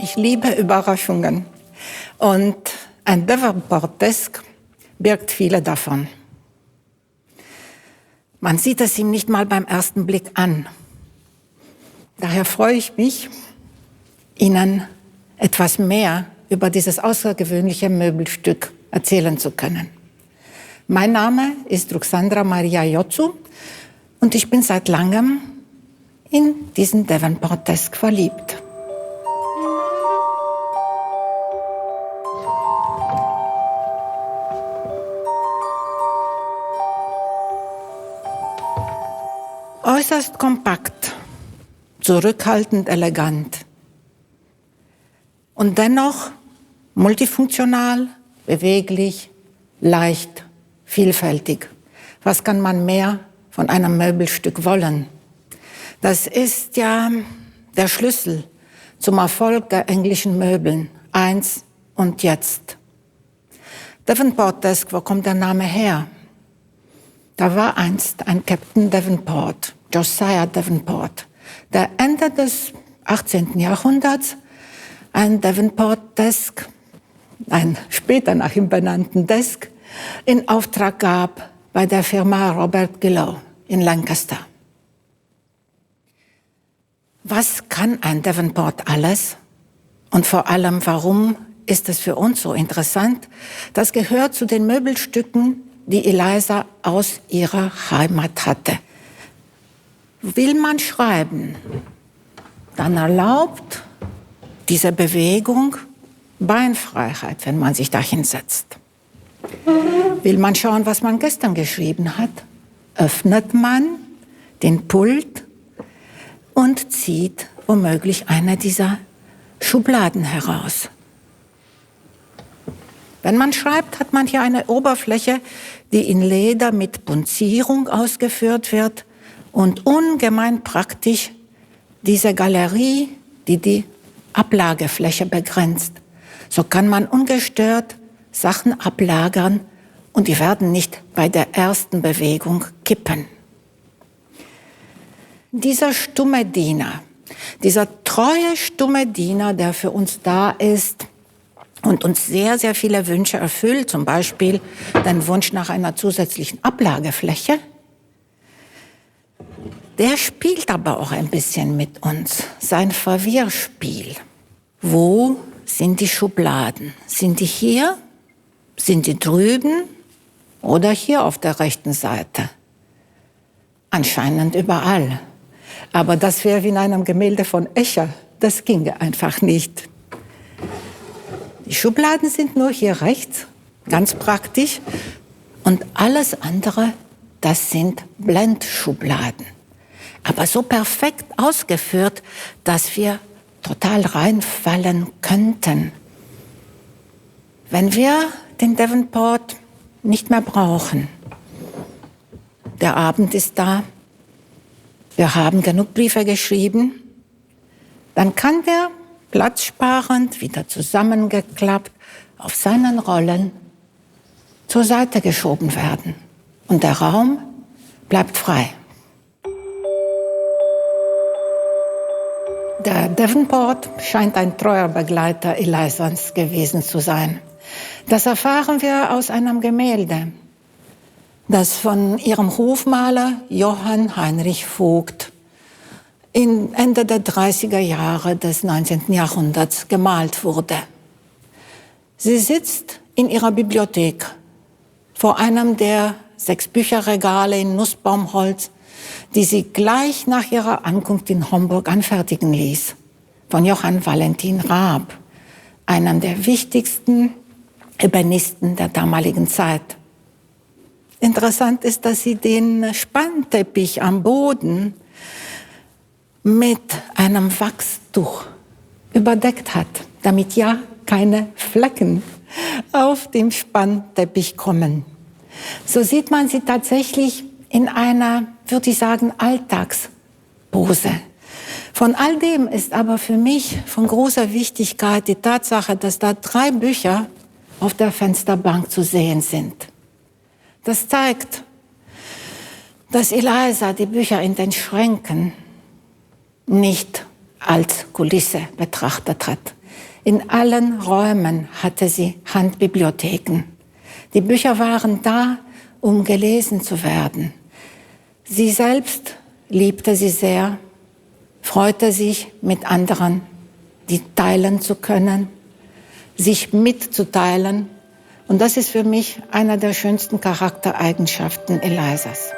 Ich liebe Überraschungen und ein Davenport Desk birgt viele davon. Man sieht es ihm nicht mal beim ersten Blick an. Daher freue ich mich, Ihnen etwas mehr über dieses außergewöhnliche Möbelstück erzählen zu können. Mein Name ist Ruxandra Maria Iotsu und ich bin seit langem in diesen Davenport Desk verliebt. Äußerst kompakt, zurückhaltend elegant und dennoch multifunktional, beweglich, leicht, vielfältig. Was kann man mehr von einem Möbelstück wollen? Das ist ja der Schlüssel zum Erfolg der englischen Möbeln, einst und jetzt. Davenport Desk, wo kommt der Name her? Da war einst ein Captain Davenport, Josiah Davenport, der Ende des 18. Jahrhunderts ein Davenport Desk, ein später nach ihm benannten Desk, in Auftrag gab bei der Firma Robert Gillow in Lancaster. Was kann ein Davenport alles? Und vor allem, warum ist es für uns so interessant? Das gehört zu den Möbelstücken, die Eliza aus ihrer Heimat hatte. Will man schreiben, dann erlaubt diese Bewegung Beinfreiheit, wenn man sich da hinsetzt. Will man schauen, was man gestern geschrieben hat, öffnet man den Pult und zieht womöglich eine dieser Schubladen heraus. Wenn man schreibt, hat man hier eine Oberfläche, die in Leder mit Punzierung ausgeführt wird und ungemein praktisch diese Galerie, die die Ablagefläche begrenzt. So kann man ungestört Sachen ablagern und die werden nicht bei der ersten Bewegung kippen. Dieser stumme Diener, dieser treue stumme Diener, der für uns da ist, und uns sehr, sehr viele Wünsche erfüllt, zum Beispiel den Wunsch nach einer zusätzlichen Ablagefläche. Der spielt aber auch ein bisschen mit uns, sein Verwirrspiel. Wo sind die Schubladen? Sind die hier? Sind die drüben? Oder hier auf der rechten Seite? Anscheinend überall. Aber das wäre wie in einem Gemälde von Escher. Das ginge einfach nicht. Die Schubladen sind nur hier rechts, ganz praktisch. Und alles andere, das sind Blendschubladen. Aber so perfekt ausgeführt, dass wir total reinfallen könnten. Wenn wir den Davenport nicht mehr brauchen. Der Abend ist da. Wir haben genug Briefe geschrieben. Dann kann der platzsparend, wieder zusammengeklappt, auf seinen Rollen zur Seite geschoben werden. Und der Raum bleibt frei. Der Davenport scheint ein treuer Begleiter Elizas gewesen zu sein. Das erfahren wir aus einem Gemälde, das von ihrem Hofmaler Johann Heinrich Vogt Ende der 30er Jahre des 19. Jahrhunderts gemalt wurde. Sie sitzt in ihrer Bibliothek vor einem der 6 Bücherregale in Nussbaumholz, die sie gleich nach ihrer Ankunft in Homburg anfertigen ließ, von Johann Valentin Raab, einem der wichtigsten Ebenisten der damaligen Zeit. Interessant ist, dass sie den Spannteppich am Boden mit einem Wachstuch überdeckt hat, damit ja keine Flecken auf dem Spannteppich kommen. So sieht man sie tatsächlich in einer, würde ich sagen, Alltagspose. Von all dem ist aber für mich von großer Wichtigkeit die Tatsache, dass da 3 Bücher auf der Fensterbank zu sehen sind. Das zeigt, dass Eliza die Bücher in den Schränken nicht als Kulisse betrachtet hat. In allen Räumen hatte sie Handbibliotheken. Die Bücher waren da, um gelesen zu werden. Sie selbst liebte sie sehr, freute sich, mit anderen die teilen zu können, sich mitzuteilen. Und das ist für mich eine der schönsten Charaktereigenschaften Elizas.